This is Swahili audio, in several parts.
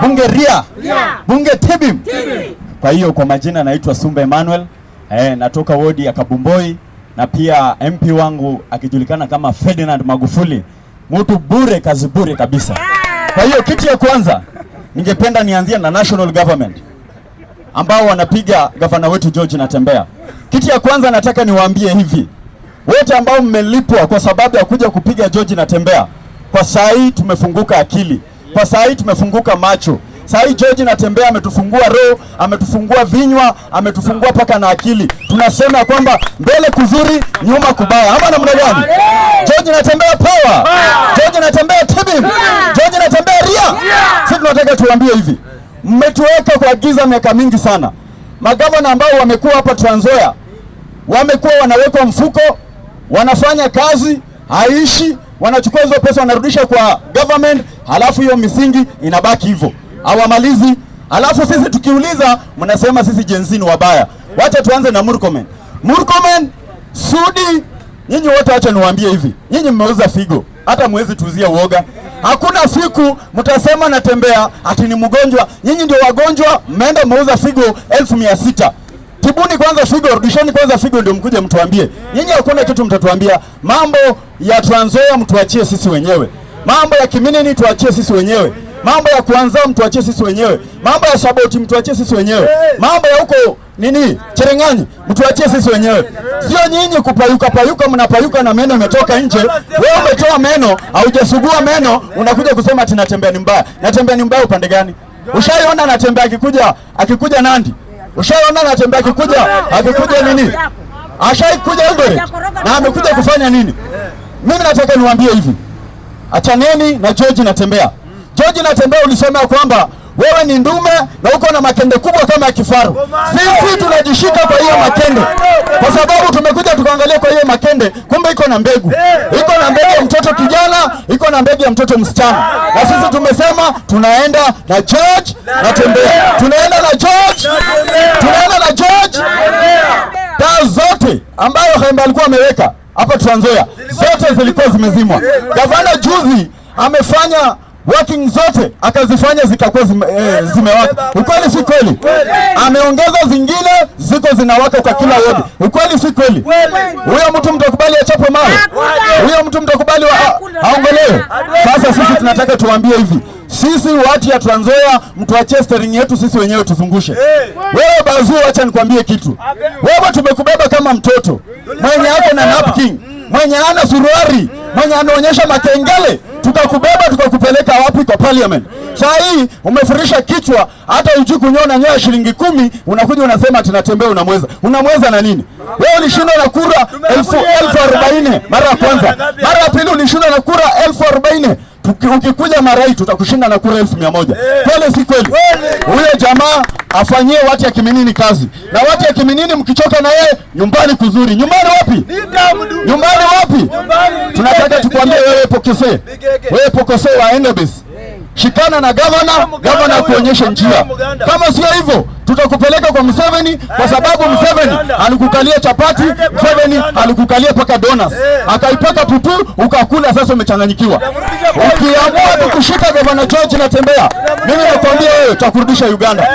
bunge Ria, bunge Tibim. Kwa hiyo kwa majina naitwa Sumba Emmanuel, natoka wodi ya Kabumboi, na pia MP wangu akijulikana kama Ferdinand Magufuli, mtu bure, kazi bure kabisa. Kwa hiyo kitu ya kwanza ningependa nianzie na national government ambao wanapiga gavana wetu George Natembeya. Kitu ya kwanza nataka niwaambie hivi, wote ambao mmelipwa kwa sababu ya kuja kupiga George Natembeya, kwa saa hii tumefunguka akili, kwa saa hii tumefunguka macho. Saa hii George Natembeya ametufungua roho, ametufungua vinywa, ametufungua paka na akili. Tunasema kwamba mbele kuzuri, nyuma kubaya. Ama namna gani? George Natembeya power. George Natembeya Tibim. George Natembeya Ria. Sisi tunataka tuambie hivi, mmetuweka kwa giza miaka mingi sana. Magavana ambao wamekuwa hapa Trans Nzoia wamekuwa wanawekwa mfuko, wanafanya kazi haishi, wanachukua hizo pesa wanarudisha kwa government, halafu hiyo misingi inabaki hivyo, hawamalizi. Halafu sisi tukiuliza mnasema sisi jenzini wabaya. Wacha tuanze na Murkomen. Murkomen, Sudi, nyinyi wote acha niwaambie hivi, nyinyi mmeuza figo, hata mwezi tuuzia uoga. Hakuna siku mtasema Natembeya ati ni mgonjwa. Nyinyi ndio wagonjwa, mmeenda mmeuza figo 1600. Tibuni kwanza figo, rudishoni kwanza figo ndio mkuje mtuambie. Nyinyi hakuna kitu mtatuambia. Mambo ya Trans Nzoia mtuachie sisi wenyewe. Mambo ya Kiminini tuachie sisi wenyewe. Mambo ya Kwanza mtuachie sisi wenyewe. Mambo ya Saboti mtuachie sisi wenyewe. Mambo ya huko nini Cherengani mtuachie sisi wenyewe. Sio nyinyi kupayuka mnapayuka na meno imetoka nje. Wewe umetoa meno, haujasugua meno, unakuja kusema ati Natembeya ni mbaya. Natembeya ni mbaya upande gani? Ushaiona Natembeya akikuja Nandi? Ushaiona Natembeya akikuja nini? Ashaikuja Eldoret na amekuja kufanya nini? Mimi nataka niwaambie hivi, achaneni na George Natembeya. George Natembeya ulisema kwamba wewe ni ndume na uko na makende kubwa kama ya kifaru. Sisi tunajishika kwa hiyo makende, kwa sababu tumekuja tukaangalia kwa hiyo makende, kumbe iko na mbegu. Iko na mbegu ya mtoto kijana, iko na mbegu ya mtoto msichana. Na sisi tumesema tunaenda na George Natembeya. Tunaenda na George. Taa zote ambayo Hemba alikuwa ameweka hapa Trans Nzoia, zote zilikuwa zimezimwa. Gavana juzi amefanya working zote akazifanya zikakuwa zimewaka. Ukweli si kweli? Ameongeza zingine ziko zinawaka kwa kila wodi. Ukweli si kweli? Huyo mtu mtakubali achapwe mawe? Huyo mtu mtakubali aongolewe? Sasa sisi tunataka tuambie hivi, sisi watu ya Trans Nzoia mtuachie steering yetu sisi wenyewe tuzungushe. Wewe Bazuu, acha nikwambie kitu. Wewe tumekubeba kama mtoto mwenye ako na napkin, mwenye ana suruari, mwenye anaonyesha makengele, tukakubeba tukakupeleka wapi? Kwa parliament. Saa hii umefurisha kichwa, hata hujui kunyona nyoa shilingi 10, unakuja unasema tunatembea unamweza na nini? Wewe ulishinda na kura 1040 mara ya kwanza. Mara ya pili ulishinda na kura 1040. Ukikuja mara hii tutakushinda na kura 1100. Kweli si kweli? Huyo jamaa afanyie watu ya Kiminini kazi. Na watu ya Kiminini mkichoka na yeye, nyumbani kuzuri. Nyumbani wapi? Nyumbani wapi? Tunataka tukwambie wewe Pokese. Wewe Pokese wa Endebess. Shikana na governor kuonyesha njia. Kama sio hivyo, tutakupeleka kwa Museveni, kwa sababu Museveni alikukalia chapati, Museveni alikukalia paka donuts. Akaipaka pupu, ukakula, sasa umechanganyikiwa. Ukiamua kukushika gavana George Natembeya, mimi nakwambia wewe utakurudisha Uganda.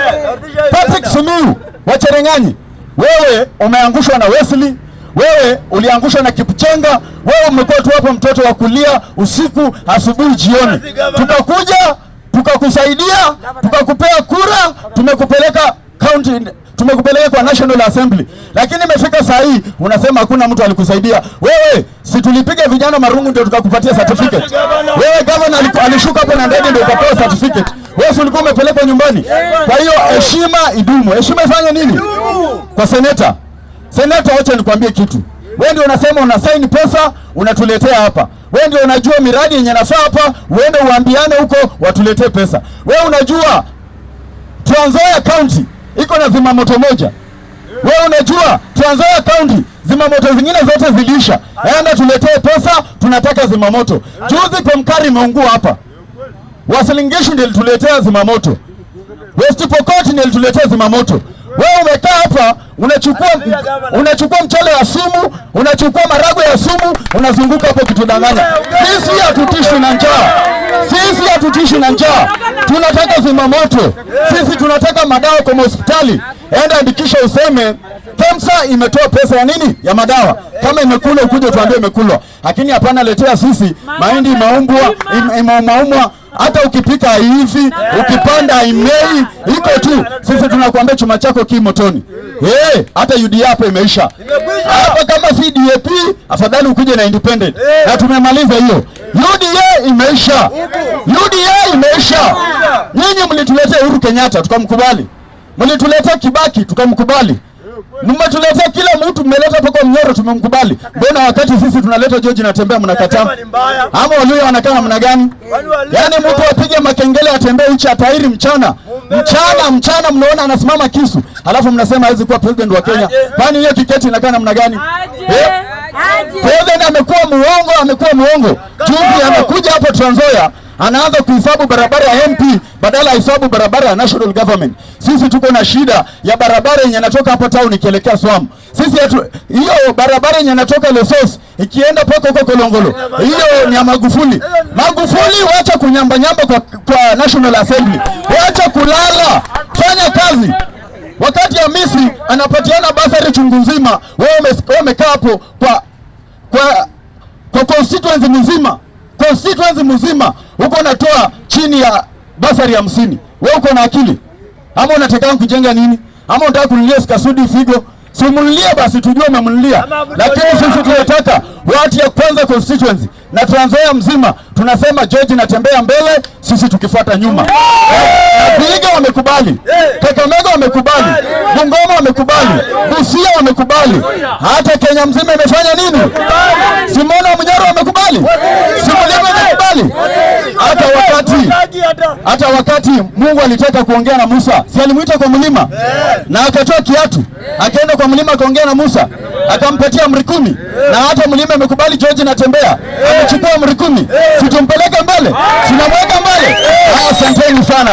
Patrick Simiyu wa Cherengani, wewe umeangushwa na Wesley, wewe uliangushwa na Kipchenga, wewe umekuwa tu hapo mtoto wa kulia usiku, asubuhi, jioni. Tukakuja, tukakusaidia, tukakupea kura, tumekupeleka county, tumekupeleka kwa National Assembly. Lakini imefika saa hii unasema hakuna mtu alikusaidia. Wewe si tulipiga vijana marungu ndio tukakupatia certificate. Wewe governor alishuka hapo na ndege ndio ukapewa certificate. Wewe ulikuwa umepelekwa nyumbani. Kwa hiyo heshima idumu. Heshima ifanye nini? Kwa seneta. Seneta, acha nikwambie kitu. Wewe ndio unasema unasaini pesa, unatuletea hapa. Wewe ndio unajua miradi yenye nafaa hapa, uende uambiane huko watuletee pesa. Wewe unajua Trans Nzoia County iko na zimamoto moja. Wewe unajua Trans Nzoia County zimamoto zingine zote zilisha. Enda tuletee pesa, tunataka zimamoto. Juzi Pemkari imeungua hapa. Uasin Gishu ndio tuletea zimamoto. West Pokot ndio tuletea zimamoto. Wewe umekaa hapa unachukua mchele wa sumu, unachukua marago ya sumu, unazunguka hapo kitudanganya. Sisi hatutishi na njaa. Sisi hatutishi na njaa. Tunataka zimamoto. Sisi tunataka madawa kwa hospitali. Enda andikisha useme KEMSA imetoa pesa ya nini? Ya madawa. Kama imekula ukuje tuambie imekulwa. Lakini hapana letea sisi mahindi imeumwa. Hata ukipika hivi, ukipanda imei, iko tu. Sisi tunakuambia chuma chako kimotoni. Hata UDA hapo imeisha. Hapa kama si DAP, afadhali ukuje na independent. Na tumemaliza hiyo. UDA imeisha. UDA imeisha. Nyinyi mlituletea Uhuru Kenyatta tukamkubali. Mlituletea Kibaki tukamkubali. Mmetuleta kila mtu, mmeleta paka Mnyoro tumemkubali. Mbona wakati sisi tunaleta George Natembeya mnakataa? Ama Waluhya wanakaa namna gani? Yaani mtu apige makengele atembee nchi atairi mchana mnaona anasimama kisu. Alafu mnasema hawezi kuwa president wa Kenya. Kwani hiyo kiketi inakaa namna gani? President amekuwa muongo. Juzi amekuja hapo Trans Nzoia anaanza kuhesabu barabara ya MP badala ya hesabu barabara ya national government. Sisi tuko na shida ya barabara yenye inatoka hapo town ikielekea Swam. Sisi hiyo barabara yenye inatoka Lesos ikienda paka huko Kolongolo. Hiyo ni ya Magufuli. Magufuli waacha kunyamba kwa National Assembly. Waacha kulala. Fanya kazi. Wakati ya Misri anapatiana basari chungu nzima, wewe umekaa hapo kwa constituency mzima uko natoa chini ya basari 50. Wewe uko na akili? Ama unataka kujenga nini? Ama unataka kununulia Kasudi Figo? Simunulie basi tujue umemnunulia. Lakini sisi tunataka watu ya kwanza constituency na Trans Nzoia mzima tunasema George Natembeya mbele, sisi tukifuata nyuma. Vihiga wamekubali, Kakamega wamekubali, Bungoma wamekubali, Busia wamekubali. Hata Kenya mzima imefanya nini? Simona Mnyoro wamekubali. Simulima wamekubali. Hata wakati Mungu alitaka kuongea na Musa, si alimuita kwa mlima na akatoa kiatu, akaenda kwa mlima akaongea na Musa, akampatia amri 10 na hata mlima imekubali George Natembeya. Amechukua amri 10. Situmpeleke mbele. Tunamweka mbele. Asanteni sana.